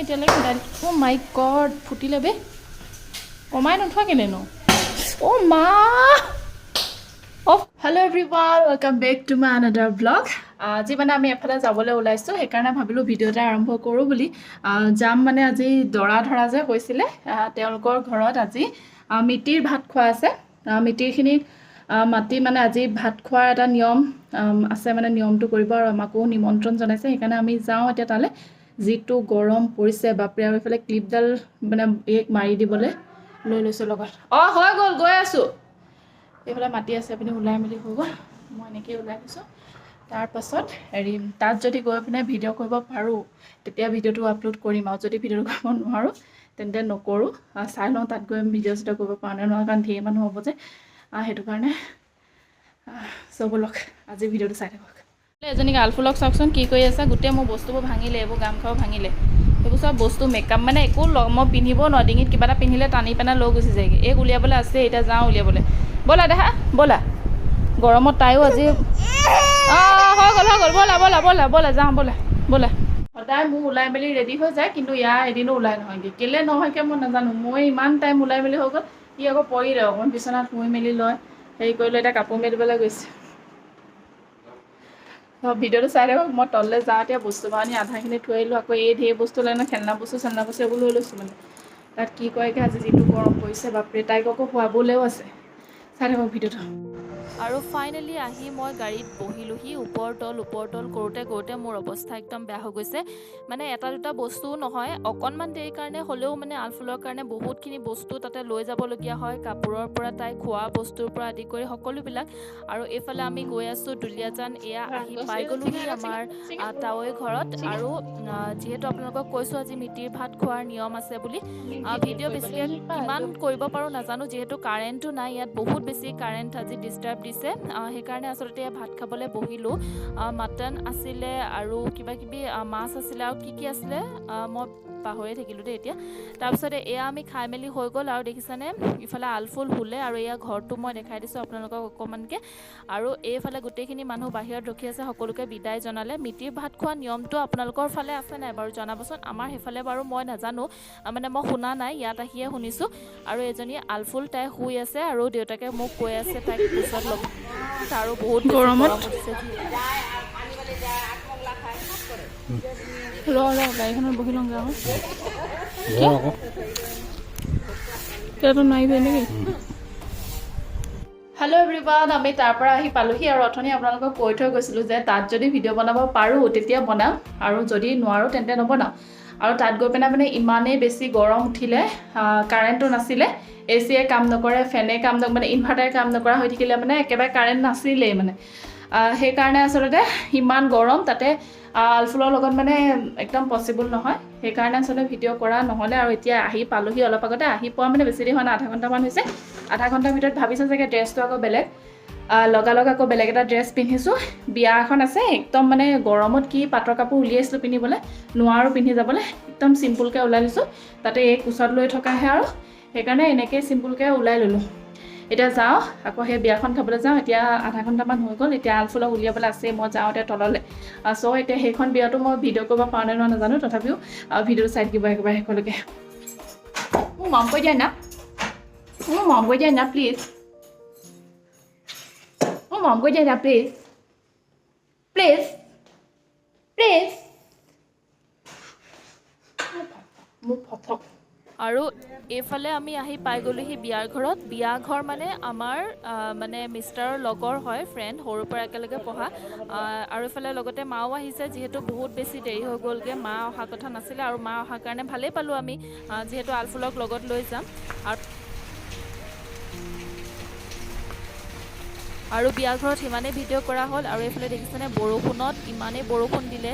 এতিয়ালৈকে দালি অ' মাই গড ফুটিলে বে কমাই নোথোৱা কেলেনো অ' মা hello' everyone welcome back to my another blog আজি মানে আমি এফালে যাবলৈ ওলাইছোঁ সেইকাৰণে ভাবিলোঁ ভিডিঅ' এটা আৰম্ভ কৰোঁ বুলি যাম মানে আজি দৰা ধৰা যে হৈছিলে তেওঁলোকৰ ঘৰত আজি মিতিৰ ভাত খোৱা আছে মিতিৰখিনিক মাতি মানে আজি ভাত খোৱাৰ এটা নিয়ম আছে মানে নিয়মটো কৰিব আৰু আমাকো নিমন্ত্ৰণ জনাইছে সেইকাৰণে আমি যাওঁ এতিয়া তালৈ যিটো গৰম পৰিছে বাপৰে আৰু এইফালে ক্লিপডাল মানে এক মাৰি দিবলৈ লৈ লৈছোঁ লগত অঁ হৈ গ'ল গৈ আছোঁ এইফালে মাতি আছে আপুনি ওলাই মেলি হৈ গ'ল মই এনেকৈ ওলাই গৈছোঁ তাৰপাছত হেৰি তাত যদি গৈ পিনে ভিডিঅ' কৰিব পাৰোঁ তেতিয়া ভিডিঅ'টো আপলোড কৰিম আৰু যদি ভিডিঅ'টো কৰিব নোৱাৰোঁ তেন্তে নকৰোঁ চাই লওঁ তাত গৈ ভিডিঅ' চিডিঅ' কৰিব পৰা নাই নহয় কাৰণ ধেৰ মানুহ হ'ব যে সেইটো কাৰণে চবলক আজি ভিডিঅ'টো চাই থাকক এজনীক আলফুলক চাওকচোন কি কৰি আছে গোটেই মোৰ বস্তুবোৰ ভাঙিলে এইবোৰ গামখাৰু ভাঙিলে এইবোৰ চব বস্তু মেকআপ মানে একো মই পিন্ধিব নোৱাৰোঁ ডিঙিত কিবা এটা পিন্ধিলে টানি পেলাই লৈ গুচি যায়গৈ এই উলিয়াবলৈ আছে এতিয়া যাওঁ উলিয়াবলৈ ব'লা দেখা ব'লা গৰমত তাইও আজি হৈ গ'ল ব'লা ব'লা ব'লা ব'লা যাওঁ ব'লা ব'লা সদায় মোৰ ওলাই মেলি ৰেডি হৈ যায় কিন্তু ইয়াৰ এদিনো ওলাই নহয়গৈ কেলৈ নহয়গৈ মই নাজানো মই ইমান টাইম ওলাই মেলি হৈ গ'ল ই আকৌ পৰিলে অকণমান বিচনাত শুই মেলি লয় হেৰি কৰিলে এতিয়া কাপোৰ মেলিবলৈ গৈছে ভিডিঅ'টো চাই থাকক মই তললৈ যাওঁ এতিয়া বস্তু বাহানি আধাখিনি থৈ আহিলোঁ আকৌ এই ঢেৰ বস্তু লৈ ন খেলনা বস্তু এইবোৰ লৈ লৈছোঁ মানে তাত কি কয়গৈ আজি যিটো গৰম পৰিছে বাপৰে তাইক আকৌ খুৱাবলৈও আছে চাই থাকক ভিডিঅ'টো আৰু ফাইনেলি আহি মই গাড়ীত বহিলোহি ওপৰ তল কৰোঁতে মোৰ অৱস্থা একদম বেয়া হৈ গৈছে মানে এটা দুটা বস্তুও নহয় অকণমান দেৰিৰ কাৰণে হ'লেও মানে আলফুলৰ কাৰণে বহুতখিনি বস্তু তাতে লৈ যাবলগীয়া হয় কাপোৰৰ পৰা তাই খোৱা বস্তুৰ পৰা আদি কৰি সকলোবিলাক আৰু এইফালে আমি গৈ আছোঁ দুলীয়াজান এয়া আহি পাই গ'লোহি আমাৰ তাৱৈ ঘৰত আৰু যিহেতু আপোনালোকক কৈছোঁ আজি মিতিৰ ভাত খোৱাৰ নিয়ম আছে বুলি ভিডিঅ' বেছিকৈ কিমান কৰিব পাৰোঁ নাজানো যিহেতু কাৰেণ্টটো নাই ইয়াত বহুত বেছি কাৰেণ্ট আজি ডিষ্টাৰ্ব দিছে সেইকাৰণে আচলতে ভাত খাবলৈ বহিলোঁ মাটন আছিলে আৰু কিবাকিবি মাছ আছিলে আৰু কি আছিলে মই পাহৰিয়ে থাকিলোঁ দেই এতিয়া তাৰপিছতে এয়া আমি খাই মেলি হৈ গ'ল আৰু দেখিছানে ইফালে আলফুল শুলে আৰু এয়া ঘৰটো মই দেখাই দিছোঁ আপোনালোকক অকণমানকৈ আৰু এইফালে গোটেইখিনি মানুহ বাহিৰত ৰখি আছে সকলোকে বিদায় জনালে মিতিৰ ভাত খোৱা নিয়মটো আপোনালোকৰ ফালে আছে নাই বাৰু জনাবচোন আমাৰ সেইফালে বাৰু মই নাজানো মানে মই শুনা নাই ইয়াত আহিয়ে শুনিছোঁ আৰু এজনী আলফুল তাই শুই আছে আৰু দেউতাকে মোক কৈ আছে তাইক কোচত ল'ব আৰু বহুত গৰমত উঠিছে গাড়ীখনত বহি লওঁগৈ আকৌ নোৱাৰিবি নেকি হেল্ল' এভৰিৱান আমি তাৰ পৰা আহি পালোহি আৰু অথনি আপোনালোকক কৈ থৈ গৈছিলোঁ যে তাত যদি ভিডিঅ' বনাব পাৰোঁ তেতিয়া বনাম আৰু যদি নোৱাৰোঁ তেন্তে নবনাওঁ আৰু তাত গৈ পেলাই মানে ইমানেই বেছি গৰম উঠিলে কাৰেণ্টটো নাছিলে এচিয়ে কাম নকৰে ফেনে কাম নকৰে মানে ইনভাৰ্টাৰে কাম নকৰা হৈ থাকিলে মানে একেবাৰে কাৰেণ্ট নাছিলেই মানে সেইকাৰণে আচলতে ইমান গৰম তাতে আলফুলৰ লগত মানে একদম পচিবল নহয় সেইকাৰণে আচলতে ভিডিঅ' কৰা নহ'লে আৰু এতিয়া আহি পালোহি অলপ আগতে আহি পোৱা মানে বেছি দেৰি হোৱা নাই আধা ঘণ্টামান হৈছে আধা ঘণ্টাৰ ভিতৰত ভাবিছোঁ চাগে ড্ৰেছটো আকৌ বেলেগ লগালগ আকৌ বেলেগ এটা ড্ৰেছ পিন্ধিছোঁ বিয়া এখন আছে একদম মানে গৰমত কি পাটৰ কাপোৰ উলিয়াইছিলোঁ পিন্ধিবলৈ নোৱাৰোঁ পিন্ধি যাবলৈ একদম চিম্পুলকৈ ওলাই লৈছোঁ তাতে এই কোচত লৈ থকাহে আৰু সেইকাৰণে এনেকৈ চিম্পুলকৈ ওলাই ল'লোঁ এতিয়া যাওঁ আকৌ সেই বিয়াখন খাবলৈ যাওঁ এতিয়া আধা ঘণ্টামান হৈ গ'ল এতিয়া আলফুলক উলিয়াবলৈ আছে মই যাওঁ এতিয়া তললৈ চ' এতিয়া সেইখন বিয়াটো মই ভিডিঅ' কৰিব পাৰোঁ নে নাজানো তথাপিও ভিডিঅ'টো চাই থাকিব একেবাৰে শেষলৈকে মোৰ মম কৈ দিয়া না মোৰ মম কৈ দিয়া না প্লিজ মোৰ মম কৈ দিয়া না প্লিজ প্লিজ প্লিজ মোক ফথক আৰু এইফালে আমি আহি পাই গ'লোহি বিয়াৰ ঘৰত বিয়া ঘৰ মানে আমাৰ মানে মিষ্টাৰৰ লগৰ হয় ফ্ৰেণ্ড সৰুৰ পৰা একেলগে পঢ়া আৰু এইফালে লগতে মাও আহিছে যিহেতু বহুত বেছি দেৰি হৈ গ'লগৈ মা অহা কথা নাছিলে আৰু মা অহাৰ কাৰণে ভালেই পালোঁ আমি যিহেতু আলফুলক লগত লৈ যাম আৰু বিয়া ঘৰত সিমানেই ভিডিঅ' কৰা হ'ল আৰু এইফালে দেখিছেনে বৰষুণত ইমানেই বৰষুণ দিলে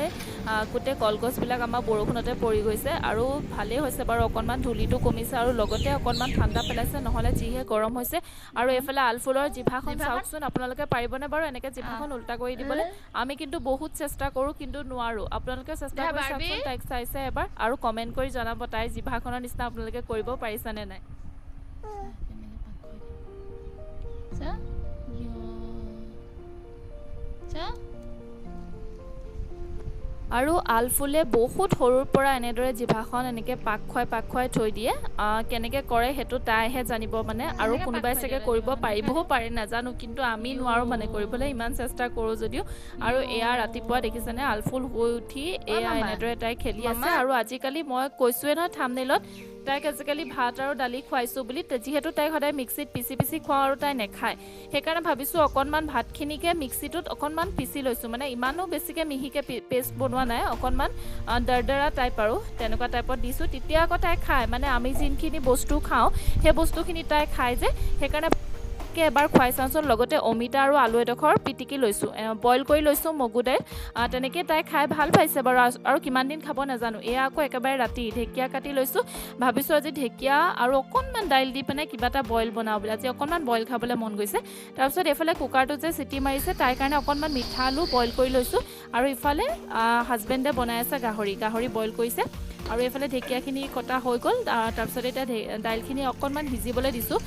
গোটেই কলগছবিলাক আমাৰ বৰষুণতে পৰি গৈছে আৰু ভালেই হৈছে বাৰু অকণমান ধূলিটো কমিছে আৰু লগতে অকণমান ঠাণ্ডা পেলাইছে নহ'লে যিহে গৰম হৈছে আৰু এইফালে আলফুলৰ জিভাখন চাওকচোন আপোনালোকে পাৰিবনে বাৰু এনেকৈ জিভাখন উল্টা কৰি দিবলৈ আমি কিন্তু বহুত চেষ্টা কৰোঁ কিন্তু নোৱাৰোঁ আপোনালোকে চেষ্টা কৰি চাওকচোন তাইক চাইছে এবাৰ আৰু কমেণ্ট কৰি জনাব তাইৰ জিভাখনৰ নিচিনা আপোনালোকে কৰিব পাৰিছেনে নাই আৰু আলফুলে বহুত সৰুৰ পৰা এনেদৰে জিভাখন এনেকৈ পাক খুৱাই থৈ দিয়ে কেনেকৈ কৰে সেইটো তাইহে জানিব মানে আৰু কোনোবাই চাগে কৰিব পাৰিবও পাৰে নাজানো কিন্তু আমি নোৱাৰোঁ মানে কৰিবলৈ ইমান চেষ্টা কৰোঁ যদিও আৰু এয়া ৰাতিপুৱা দেখিছেনে আলফুল শুই উঠি এয়া এনেদৰে তাই খেলি আছে আৰু আজিকালি মই কৈছোঁৱে নহয় থাম্বনেইলত তাইক আজিকালি ভাত আৰু দালি খুৱাইছোঁ বুলি যিহেতু তাইক সদায় মিক্সিত পিচি খুৱাওঁ আৰু তাই নেখায় সেইকাৰণে ভাবিছোঁ অকণমান ভাতখিনিকে মিক্সিটোত অকণমান পিচি লৈছোঁ মানে ইমানো বেছিকৈ মিহিকৈ পেষ্ট বনোৱা নাই অকণমান দৰদৰা টাইপ আৰু তেনেকুৱা টাইপত দিছোঁ তেতিয়া আকৌ তাই খায় মানে আমি যোনখিনি বস্তু খাওঁ সেই বস্তুখিনি তাই খায় যে সেইকাৰণে এবাৰ খুৱাই চাওঁচোন লগতে অমিতা আৰু আলু এডোখৰ পিটিকি লৈছোঁ বইল কৰি লৈছোঁ মগু দাইল তেনেকৈ তাই খাই ভাল পাইছে বাৰু আৰু কিমান দিন খাব নাজানো এয়া আকৌ একেবাৰে ৰাতি ঢেকীয়া কাটি লৈছোঁ ভাবিছোঁ আজি ঢেকীয়া আৰু অকণমান দাইল দি পিনে কিবা এটা বইল বনাওঁ বুলি আজি অকণমান বইল খাবলৈ মন গৈছে তাৰপিছত এইফালে কুকাৰটোত যে চিটি মাৰিছে তাইৰ কাৰণে অকণমান মিঠা আলু বইল কৰি লৈছোঁ আৰু ইফালে হাজবেণ্ডে বনাই আছে গাহৰি বইল কৰিছে আৰু এইফালে ঢেকীয়াখিনি কটা হৈ গ'ল তাৰপিছত এতিয়া দাইলখিনি অকণমান সিজিবলৈ দিছোঁ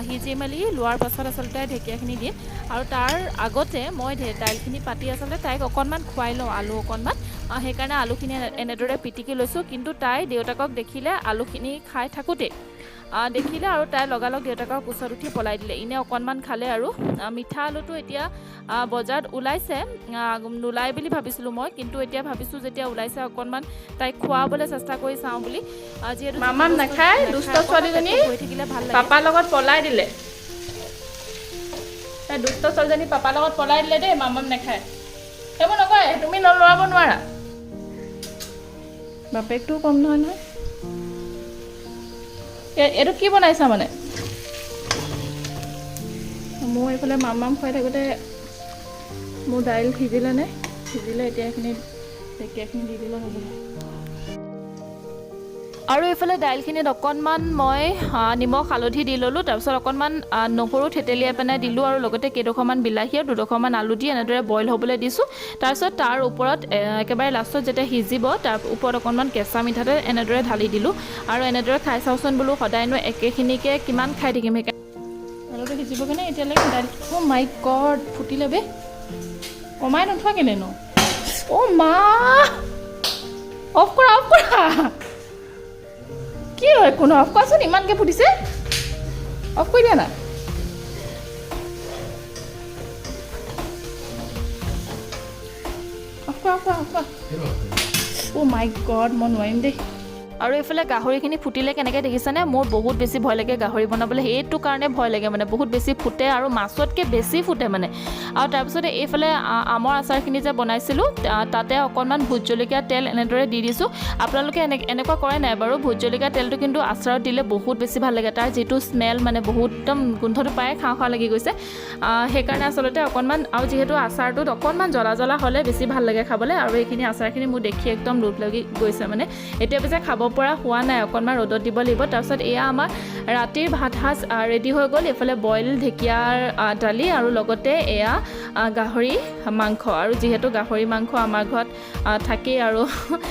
সিজি মেলি লোৱাৰ পাছত আচলতে ঢেকীয়াখিনি দিম আৰু তাৰ আগতে মই দাইলখিনি পাতি আচলতে তাইক অকণমান খুৱাই লওঁ আলু অকণমান সেইকাৰণে আলুখিনি এনেদৰে পিটিকি লৈছোঁ কিন্তু তাই দেউতাকক দেখিলে আলুখিনি খাই থাকোঁতেই দেখিলে আৰু তাই লগালগ দেউতাকৰ কোচত উঠি পলাই দিলে এনে অকণমান খালে আৰু মিঠা আলুটো এতিয়া বজাৰত ওলাইছে নোলাই বুলি ভাবিছিলোঁ মই কিন্তু এতিয়া ভাবিছোঁ যেতিয়া ওলাইছে অকণমান তাইক খুৱাবলৈ চেষ্টা কৰি চাওঁ বুলি যিহেতু মামাম নাখায় দুষ্ট ছোৱালীজনী হৈ থাকিলে ভাল লাগে পাপাৰ লগত পলাই দিলে তাই দুষ্ট ছোৱালীজনী পাপাৰ লগত পলাই দিলে দেই মামাম নাখায় সেইবোৰ নকয় তুমি নলৰাব নোৱাৰা বাপেকটোও কম নহয় এইটো কি বনাইছা মানে মোৰ এইফালে মামাম খুৱাই থাকোঁতে মোৰ দাইল সিজিলে এতিয়া এইখিনি ঢেকীয়াখিনি দি দিলে হ'ব আৰু এইফালে দাইলখিনিত অকণমান মই নিমখ হালধি দি ল'লোঁ তাৰপিছত অকণমান নহৰু থেতেলিয়াই পেলাই দিলোঁ আৰু লগতে কেইডোখৰমান বিলাহী আৰু দুডোখৰমান আলু দি এনেদৰে বইল হ'বলৈ দিছোঁ তাৰপিছত তাৰ ওপৰত একেবাৰে লাষ্টত যেতিয়া সিজিব তাৰ ওপৰত অকণমান কেঁচা মিঠাতেল এনেদৰে ঢালি দিলোঁ আৰু এনেদৰে খাই চাওঁচোন বোলো সদায়নো একেখিনিকে কিমান খাই থাকিম সেইকাৰণে আলুটো সিজিব কেনে এতিয়ালৈকে দাইল অ' মাই গড ফুটিলে বে কমাই নোথোৱা কেলেনো অ' মা অফ কৰা কি হয় কোনো অফ কৰাচোন ইমানকৈ ফুটিছে অফ কৰি দিয়া না অফ কৰা অ' মাই গড মই নোৱাৰিম দেই আৰু এইফালে গাহৰিখিনি ফুটিলে কেনেকৈ দেখিছেনে মোৰ বহুত বেছি ভয় লাগে গাহৰি বনাবলৈ সেইটো কাৰণে ভয় লাগে মানে বহুত বেছি ফুটে আৰু মাছতকৈ বেছি ফুটে মানে আৰু তাৰপিছতে এইফালে আমৰ আচাৰখিনি যে বনাইছিলোঁ তাতে অকণমান ভোট জলকীয়া তেল এনেদৰে দি দিছোঁ আপোনালোকে এনেকুৱা কৰে নাই বাৰু ভোট জলকীয়া তেলটো কিন্তু আচাৰত দিলে বহুত বেছি ভাল লাগে তাৰ যিটো স্মেল মানে বহুত একদম গোন্ধটো পায়ে খাওঁ লাগি গৈছে সেইকাৰণে আচলতে অকণমান আৰু যিহেতু আচাৰটোত অকণমান জ্বলা হ'লে বেছি ভাল লাগে খাবলৈ আৰু এইখিনি আচাৰখিনি মোৰ দেখি একদম লোভ লাগি গৈছে মানে এতিয়া পিছে খাব পৰা হোৱা নাই অকণমান ৰ'দত দিব লাগিব তাৰপিছত এয়া আমাৰ ৰাতিৰ ভাত সাজ ৰেডি হৈ গ'ল এইফালে বইল ঢেকীয়াৰ দালি আৰু লগতে এয়া গাহৰি মাংস আৰু যিহেতু গাহৰি মাংস আমাৰ ঘৰত থাকেই আৰু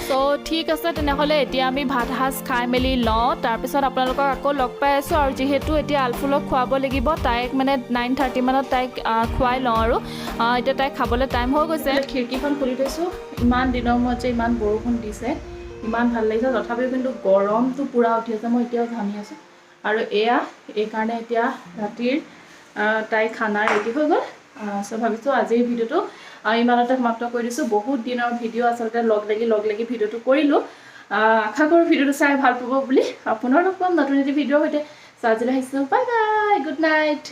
চ' ঠিক আছে তেনেহ'লে এতিয়া আমি ভাত সাজ খাই মেলি লওঁ তাৰপিছত আপোনালোকক আকৌ লগ পাই আছোঁ আৰু যিহেতু এতিয়া আলফুলক খুৱাব লাগিব তাইক মানে 9:30 মানত তাইক খুৱাই লওঁ আৰু এতিয়া তাইক খাবলৈ টাইম হৈ গৈছে খিৰিকীখন খুলি থৈছোঁ ইমান দিনৰ মূৰত যে ইমান বৰষুণ দিছে ইমান ভাল লাগিছে তথাপিও কিন্তু গৰমটো পূৰা উঠি আছে মই এতিয়াও ঘামি আছোঁ আৰু এইকাৰণে এতিয়া ৰাতিৰ তাই খানা ৰেডি হৈ গ'ল চ' ভাবিছোঁ আজিৰ ভিডিঅ'টো ইমানতে সমাপ্ত কৰি দিছোঁ বহুত দিনৰ ভিডিঅ' আচলতে লগ লাগি ভিডিঅ'টো কৰিলোঁ আশা কৰোঁ ভিডিঅ'টো চাই ভাল পাব বুলি পুনৰ লগ পাম নতুন এটি ভিডিঅ'ৰ সৈতে আজিলৈ আহিছোঁ বাই বাই গুড নাইট